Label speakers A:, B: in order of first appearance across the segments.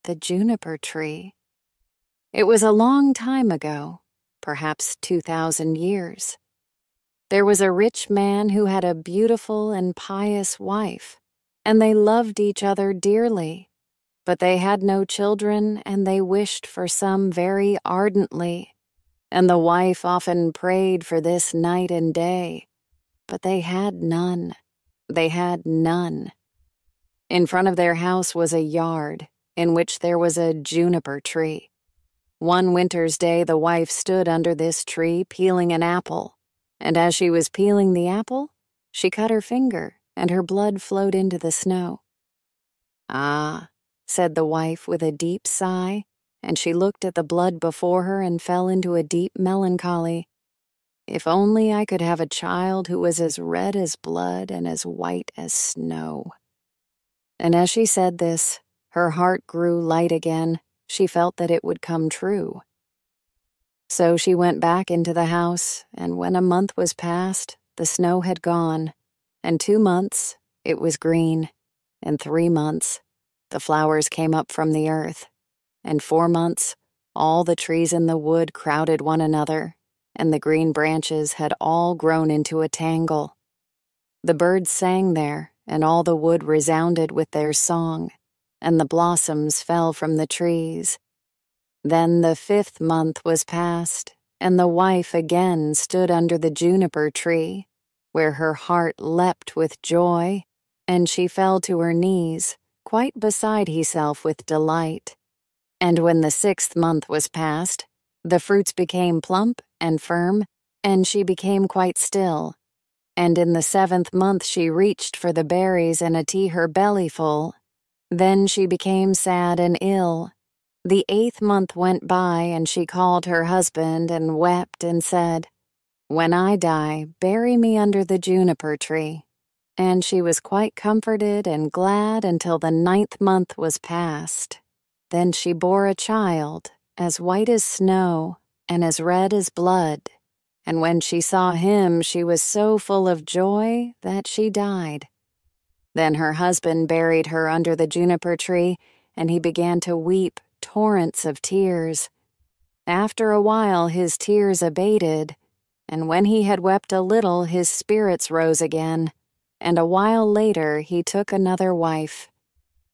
A: the juniper tree. It was a long time ago, perhaps 2,000 years. There was a rich man who had a beautiful and pious wife, and they loved each other dearly. But they had no children, and they wished for some very ardently. And the wife often prayed for this night and day, but they had none. They had none. In front of their house was a yard in which there was a juniper tree. One winter's day, the wife stood under this tree peeling an apple, and as she was peeling the apple, she cut her finger, and her blood flowed into the snow. "Ah," said the wife with a deep sigh, and she looked at the blood before her and fell into a deep melancholy. "If only I could have a child who was as red as blood and as white as snow." And as she said this, her heart grew light again. She felt that it would come true. So she went back into the house, and when a month was past, the snow had gone, and 2 months, it was green, and 3 months, the flowers came up from the earth, and 4 months, all the trees in the wood crowded one another, and the green branches had all grown into a tangle. The birds sang there, and all the wood resounded with their song, and the blossoms fell from the trees. Then the 5th month was past, and the wife again stood under the juniper tree, where her heart leapt with joy, and she fell to her knees, quite beside herself with delight. And when the 6th month was past, the fruits became plump and firm, and she became quite still. And in the 7th month she reached for the berries and a tea her belly full. Then she became sad and ill. The 8th month went by, and she called her husband and wept and said, "When I die, bury me under the juniper tree." And she was quite comforted and glad until the 9th month was past. Then she bore a child, as white as snow and as red as blood. And when she saw him, she was so full of joy that she died. Then her husband buried her under the juniper tree, and he began to weep torrents of tears. After a while his tears abated, and when he had wept a little his spirits rose again, and a while later he took another wife.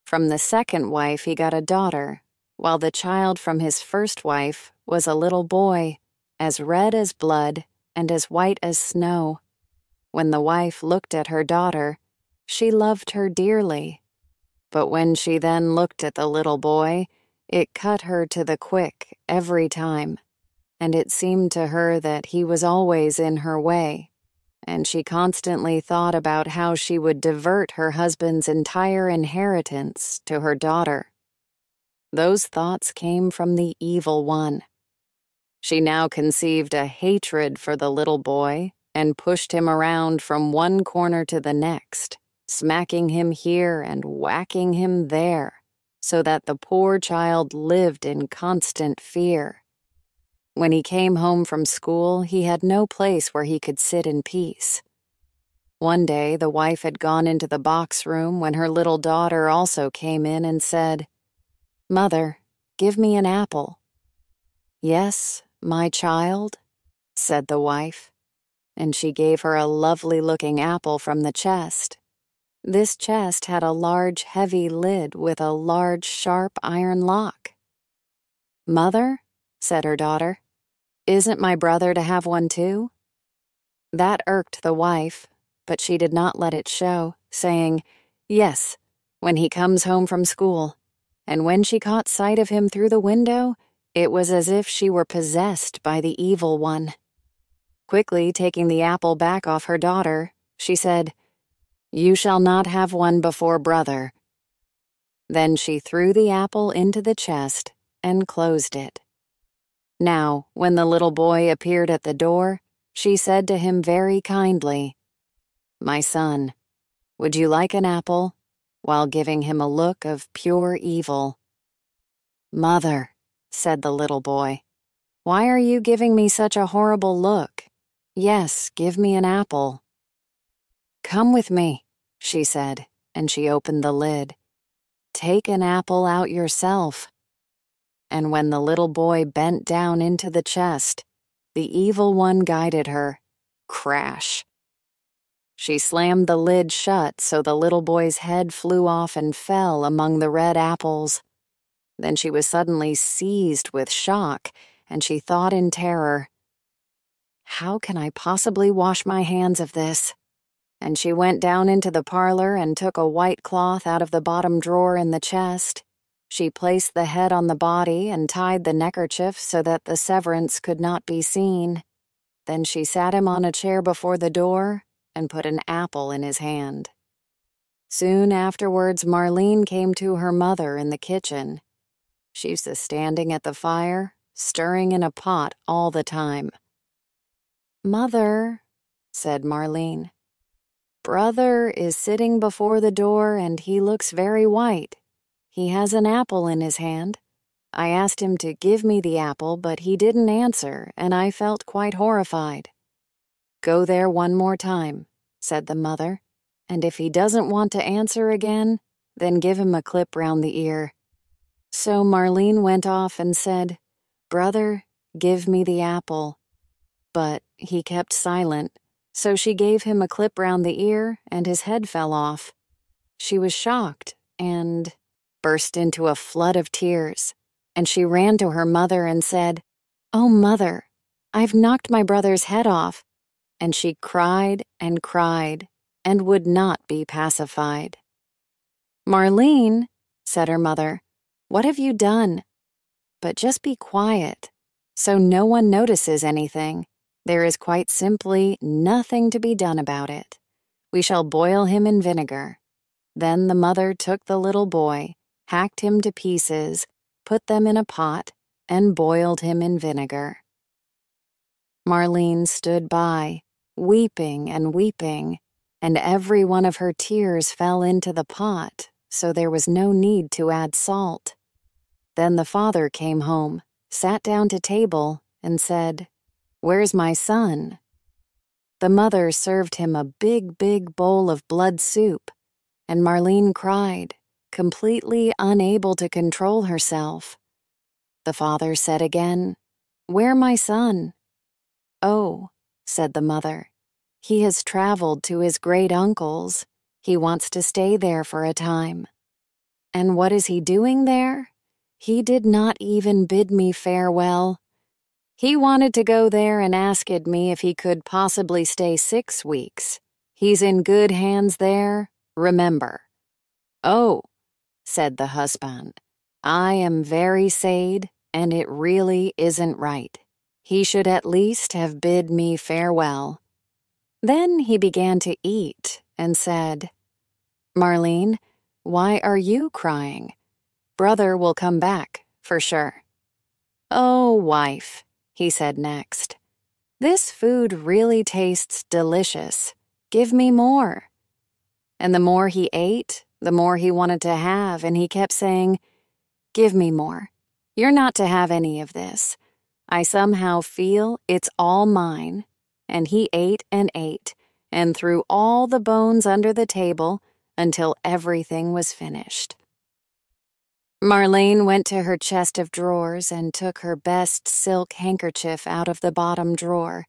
A: From the second wife he got a daughter, while the child from his first wife was a little boy, as red as blood and as white as snow. When the wife looked at her daughter, she loved her dearly. But when she then looked at the little boy, it cut her to the quick every time, and it seemed to her that he was always in her way, and she constantly thought about how she would divert her husband's entire inheritance to her daughter. Those thoughts came from the evil one. She now conceived a hatred for the little boy and pushed him around from one corner to the next, smacking him here and whacking him there, so that the poor child lived in constant fear. When he came home from school, he had no place where he could sit in peace. One day, the wife had gone into the box room when her little daughter also came in and said, "Mother, give me an apple." "Yes, my child," said the wife, and she gave her a lovely-looking apple from the chest. This chest had a large, heavy lid with a large, sharp iron lock. "Mother," said her daughter, "isn't my brother to have one too?" That irked the wife, but she did not let it show, saying, "Yes, when he comes home from school." And when she caught sight of him through the window, it was as if she were possessed by the evil one. Quickly taking the apple back off her daughter, she said, "You shall not have one before brother." Then she threw the apple into the chest and closed it. Now, when the little boy appeared at the door, she said to him very kindly, "My son, would you like an apple?" while giving him a look of pure evil. "Mother," said the little boy, "why are you giving me such a horrible look? Yes, give me an apple." "Come with me," she said, and she opened the lid. take an apple out yourself." And when the little boy bent down into the chest, the evil one guided her. Crash. She slammed the lid shut so the little boy's head flew off and fell among the red apples. Then she was suddenly seized with shock, and she thought in terror, "How can I possibly wash my hands of this?" And she went down into the parlor and took a white cloth out of the bottom drawer in the chest. She placed the head on the body and tied the neckerchief so that the severance could not be seen. Then she sat him on a chair before the door and put an apple in his hand. Soon afterwards, Marlene came to her mother in the kitchen. She was standing at the fire, stirring in a pot all the time. "Mother," said Marlene, "brother is sitting before the door and he looks very white. He has an apple in his hand. I asked him to give me the apple, but he didn't answer, and I felt quite horrified." "Go there one more time," said the mother, "and if he doesn't want to answer again, then give him a clip round the ear." So Marlene went off and said, "Brother, give me the apple." But he kept silent, so she gave him a clip round the ear and his head fell off. She was shocked and burst into a flood of tears, and she ran to her mother and said, "Oh, Mother, I've knocked my brother's head off." And she cried and would not be pacified. "Marlene," said her mother, "what have you done? But just be quiet, so no one notices anything. There is quite simply nothing to be done about it. We shall boil him in vinegar." Then the mother took the little boy, hacked him to pieces, put them in a pot, and boiled him in vinegar. Marlene stood by, weeping, and every one of her tears fell into the pot, so there was no need to add salt. Then the father came home, sat down to table, and said, "Where's my son?" The mother served him a big bowl of blood soup, and Marlene cried, completely unable to control herself. The father said again, "Where my son?" "Oh," said the mother, "he has traveled to his great-uncle's. He wants to stay there for a time." "And what is he doing there? He did not even bid me farewell. He wanted to go there and asked me if he could possibly stay 6 weeks. He's in good hands there, remember." "Oh," said the husband, "I am very sad, and it really isn't right. He should at least have bid me farewell." Then he began to eat and said, "Marlene, why are you crying? Brother will come back, for sure." "Oh, wife," he said next, "this food really tastes delicious. Give me more." And the more he ate, the more he wanted to have, and he kept saying, "Give me more. You're not to have any of this. I somehow feel it's all mine." And he ate, and threw all the bones under the table until everything was finished. Marlene went to her chest of drawers and took her best silk handkerchief out of the bottom drawer.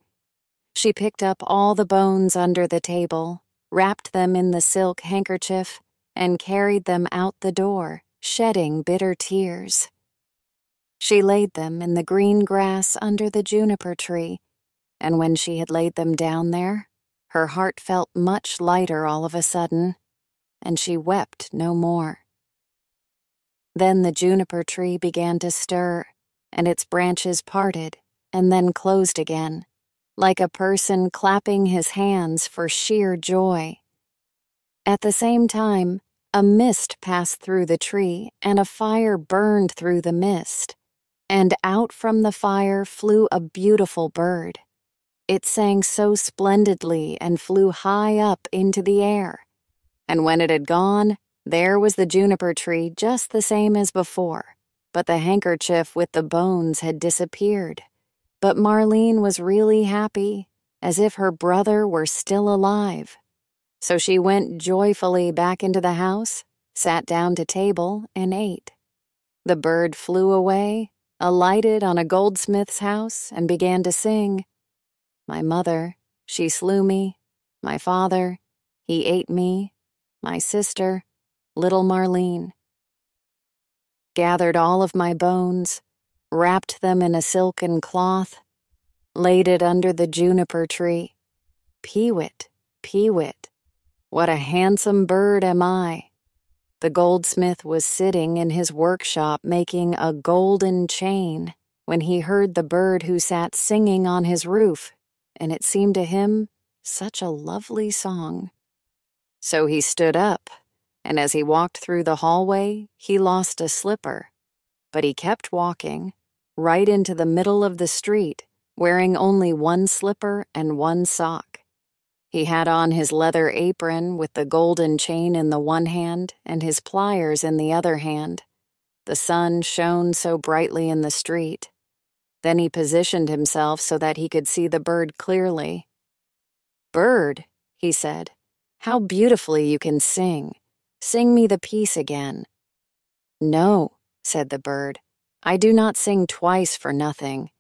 A: She picked up all the bones under the table, wrapped them in the silk handkerchief, and carried them out the door, shedding bitter tears. She laid them in the green grass under the juniper tree, and when she had laid them down there, her heart felt much lighter all of a sudden, and she wept no more. Then the juniper tree began to stir, and its branches parted and then closed again, like a person clapping his hands for sheer joy. At the same time, a mist passed through the tree, and a fire burned through the mist, and out from the fire flew a beautiful bird. It sang so splendidly and flew high up into the air. And when it had gone, there was the juniper tree just the same as before, but the handkerchief with the bones had disappeared. But Marlene was really happy, as if her brother were still alive. So she went joyfully back into the house, sat down to table, and ate. The bird flew away, alighted on a goldsmith's house, and began to sing. My mother, she slew me. My father, he ate me. My sister, little Marlene. Gathered all of my bones, wrapped them in a silken cloth, laid it under the juniper tree. Peewit, peewit, what a handsome bird am I. The goldsmith was sitting in his workshop making a golden chain when he heard the bird who sat singing on his roof, and it seemed to him such a lovely song. So he stood up, and as he walked through the hallway, he lost a slipper. But he kept walking, right into the middle of the street, wearing only one slipper and one sock. He had on his leather apron with the golden chain in the one hand and his pliers in the other hand. The sun shone so brightly in the street. Then he positioned himself so that he could see the bird clearly. "Bird," he said, "how beautifully you can sing. Sing me the piece again." "No," said the bird, "I do not sing twice for nothing.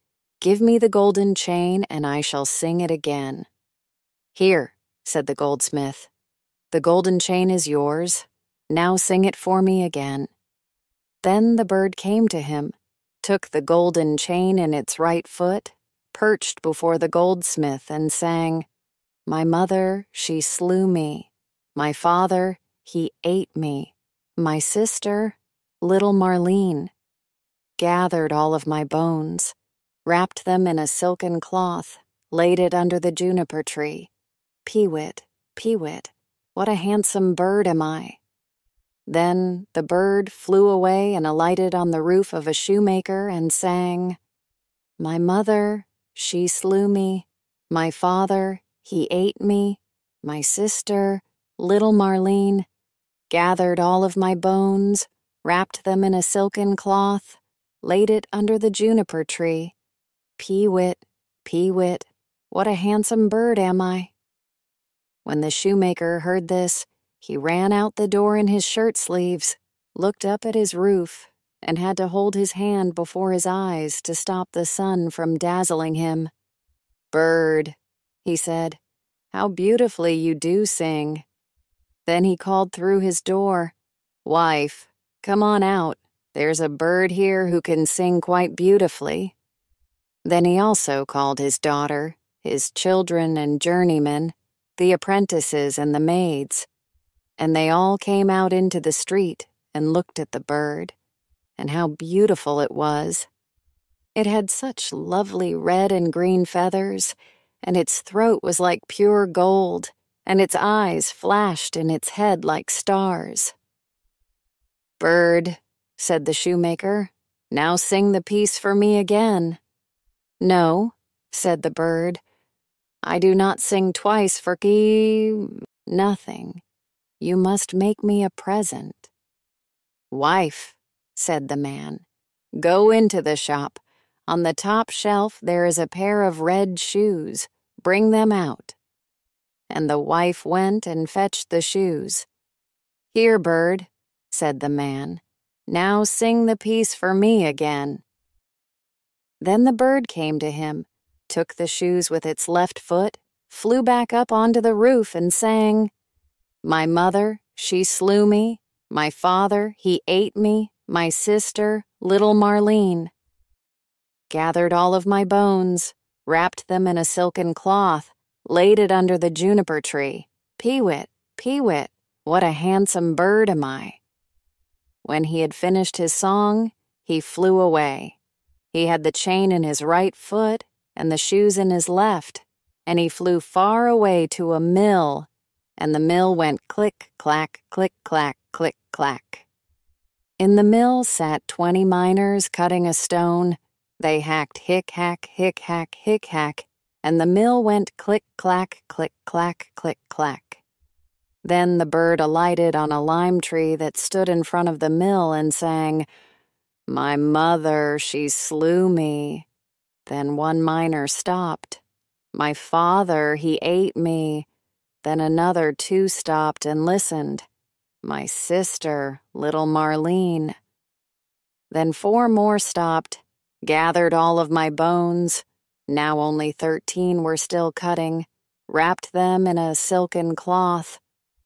A: Give me the golden chain, and I shall sing it again." "Here," said the goldsmith, "the golden chain is yours. Now sing it for me again." Then the bird came to him, took the golden chain in its right foot, perched before the goldsmith, and sang, "My mother, she slew me. My father, he ate me. My sister, little Marlene. Gathered all of my bones, wrapped them in a silken cloth, laid it under the juniper tree. Peewit, peewit, what a handsome bird am I." Then the bird flew away and alighted on the roof of a shoemaker and sang, "My mother, she slew me. My father, he ate me. My sister, little Marlene, gathered all of my bones, wrapped them in a silken cloth, laid it under the juniper tree. Peewit, peewit, what a handsome bird am I." When the shoemaker heard this, he ran out the door in his shirt sleeves, looked up at his roof, and had to hold his hand before his eyes to stop the sun from dazzling him. "Bird," he said, "how beautifully you do sing." Then he called through his door, "Wife, come on out. There's a bird here who can sing quite beautifully." Then he also called his daughter, his children and journeymen, the apprentices and the maids, and they all came out into the street and looked at the bird, and how beautiful it was. It had such lovely red and green feathers, and its throat was like pure gold, and its eyes flashed in its head like stars. "Bird," said the shoemaker, "now sing the piece for me again." "No," said the bird, "I do not sing twice for nothing. You must make me a present." "Wife," said the man, "go into the shop. On the top shelf there is a pair of red shoes. Bring them out." And the wife went and fetched the shoes. "Here, bird," said the man, "now sing the piece for me again." Then the bird came to him, took the shoes with its left foot, flew back up onto the roof and sang, "My mother, she slew me. My father, he ate me. My sister, little Marlene. Gathered all of my bones, wrapped them in a silken cloth, laid it under the juniper tree. Peewit, peewit, what a handsome bird am I." When he had finished his song, he flew away. He had the chain in his right foot and the shoes in his left, and he flew far away to a mill, and the mill went click, clack, click, clack, click, clack. In the mill sat 20 miners cutting a stone. They hacked hick, hack, hick, hack, hick, hack, and the mill went click, clack, click, clack, click, clack. Then the bird alighted on a lime tree that stood in front of the mill and sang, "My mother, she slew me." Then one miner stopped. "My father, he ate me." Then another 2 stopped and listened. My sister, little Marlene. Then 4 more stopped, gathered all of my bones. Now only 13 were still cutting, wrapped them in a silken cloth.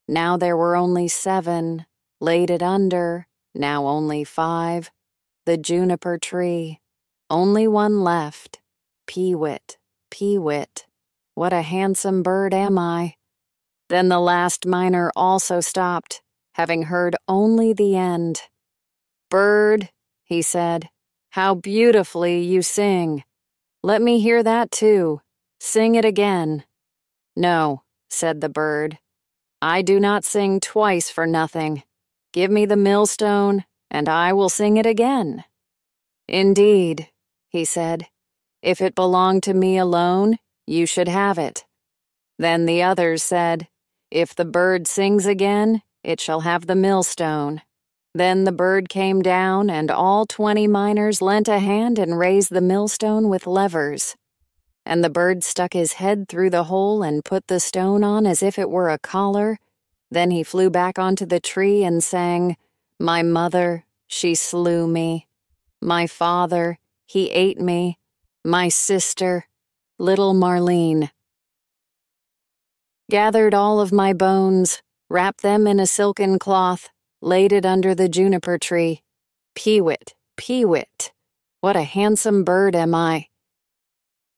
A: Now there were only 7, laid it under, now only 5. The juniper tree, only one left. Peewit, peewit, what a handsome bird am I. Then the last miner also stopped, having heard only the end. Bird, he said, how beautifully you sing. Let me hear that too. Sing it again. No, said the bird. I do not sing twice for nothing. Give me the millstone, and I will sing it again. Indeed, he said, if it belonged to me alone, you should have it. Then the others said, if the bird sings again, it shall have the millstone. Then the bird came down, and all 20 miners lent a hand and raised the millstone with levers. And the bird stuck his head through the hole and put the stone on as if it were a collar. Then he flew back onto the tree and sang, my mother, she slew me. My father, he ate me. My sister, little Marlene. Gathered all of my bones, wrapped them in a silken cloth, laid it under the juniper tree. Peewit, peewit, what a handsome bird am I.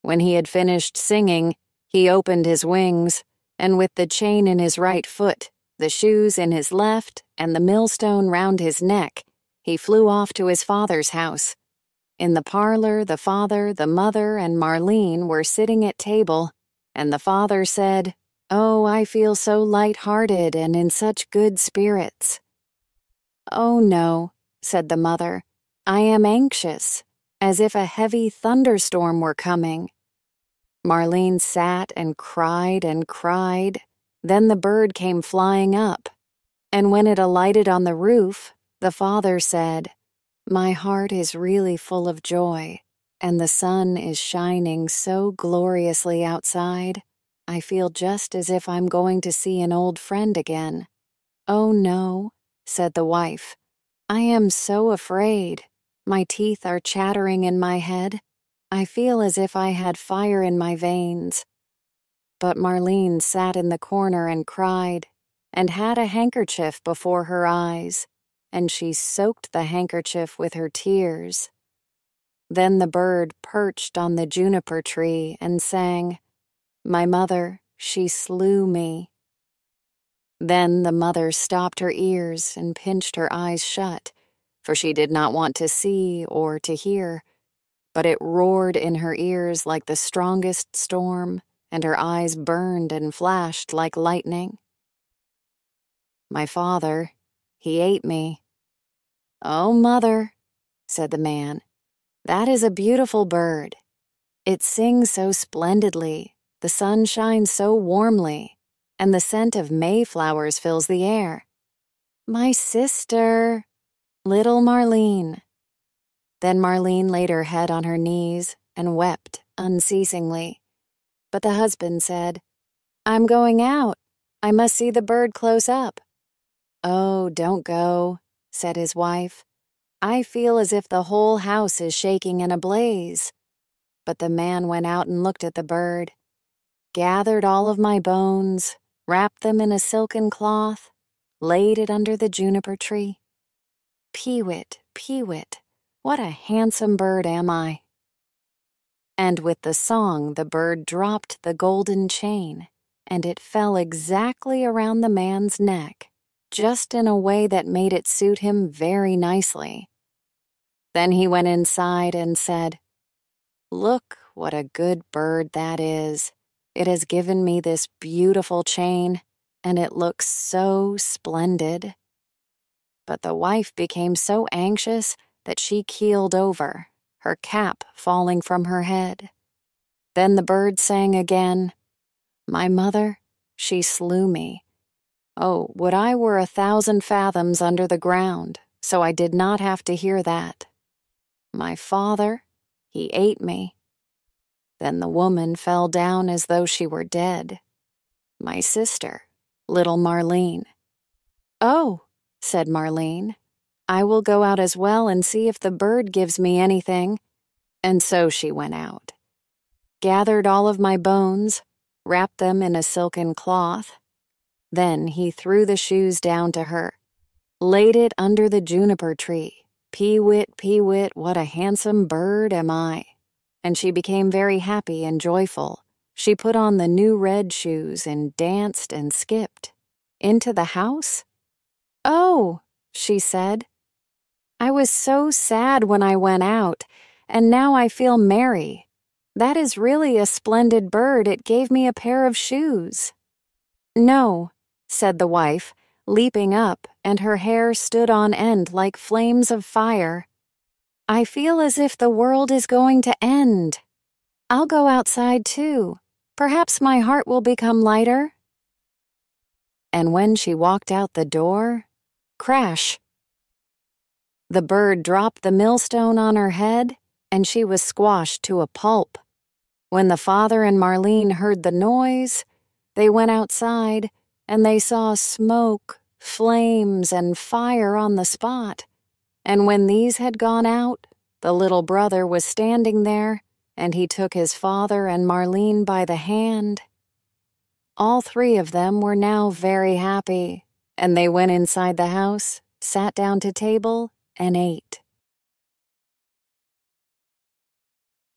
A: When he had finished singing, he opened his wings, and with the chain in his right foot, the shoes in his left, and the millstone round his neck, he flew off to his father's house. In the parlor, the father, the mother, and Marlene were sitting at table, and the father said, oh, I feel so light-hearted and in such good spirits. Oh, no, said the mother, I am anxious, as if a heavy thunderstorm were coming. Marlene sat and cried and cried. Then the bird came flying up, and when it alighted on the roof, the father said, my heart is really full of joy, and the sun is shining so gloriously outside. I feel just as if I'm going to see an old friend again. Oh, no, said the wife. I am so afraid. My teeth are chattering in my head. I feel as if I had fire in my veins. But Marlene sat in the corner and cried, and had a handkerchief before her eyes, and she soaked the handkerchief with her tears. Then the bird perched on the juniper tree and sang, my mother, she slew me. Then the mother stopped her ears and pinched her eyes shut, for she did not want to see or to hear, but it roared in her ears like the strongest storm, and her eyes burned and flashed like lightning. My father, he ate me. Oh, mother, said the man, that is a beautiful bird. It sings so splendidly, the sun shines so warmly, and the scent of mayflowers fills the air. My sister, little Marlene. Then Marlene laid her head on her knees and wept unceasingly. But the husband said, I'm going out. I must see the bird close up. Oh, don't go, said his wife. I feel as if the whole house is shaking in a blaze. But the man went out and looked at the bird, gathered all of my bones, wrapped them in a silken cloth, laid it under the juniper tree. Peewit, peewit, what a handsome bird am I. And with the song the bird dropped the golden chain, and it fell exactly around the man's neck, just in a way that made it suit him very nicely. Then he went inside and said, Look what a good bird that is. It has given me this beautiful chain, and it looks so splendid. But the wife became so anxious that she keeled over, her cap falling from her head. Then the bird sang again, My mother, she slew me. Oh, would I were 1,000 fathoms under the ground, so I did not have to hear that. My father, he ate me. Then the woman fell down as though she were dead. My sister, little Marlene. Oh, said Marlene. "I will go out as well and see if the bird gives me anything." And so she went out, gathered all of my bones, wrapped them in a silken cloth. Then he threw the shoes down to her, laid it under the juniper tree. Pee-wit, what a handsome bird am I. And she became very happy and joyful. She put on the new red shoes and danced and skipped. Into the house? "Oh," she said, "I was so sad when I went out, and now I feel merry. That is really a splendid bird. It gave me a pair of shoes." "No," said the wife, leaping up, and her hair stood on end like flames of fire. "I feel as if the world is going to end. I'll go outside too. Perhaps my heart will become lighter." And when she walked out the door, crash! The bird dropped the millstone on her head, and she was squashed to a pulp. When the father and Marlene heard the noise, they went outside, and they saw smoke, flames, and fire on the spot. And when these had gone out, the little brother was standing there, and he took his father and Marlene by the hand. All three of them were now very happy, and they went inside the house, sat down to table, and ate.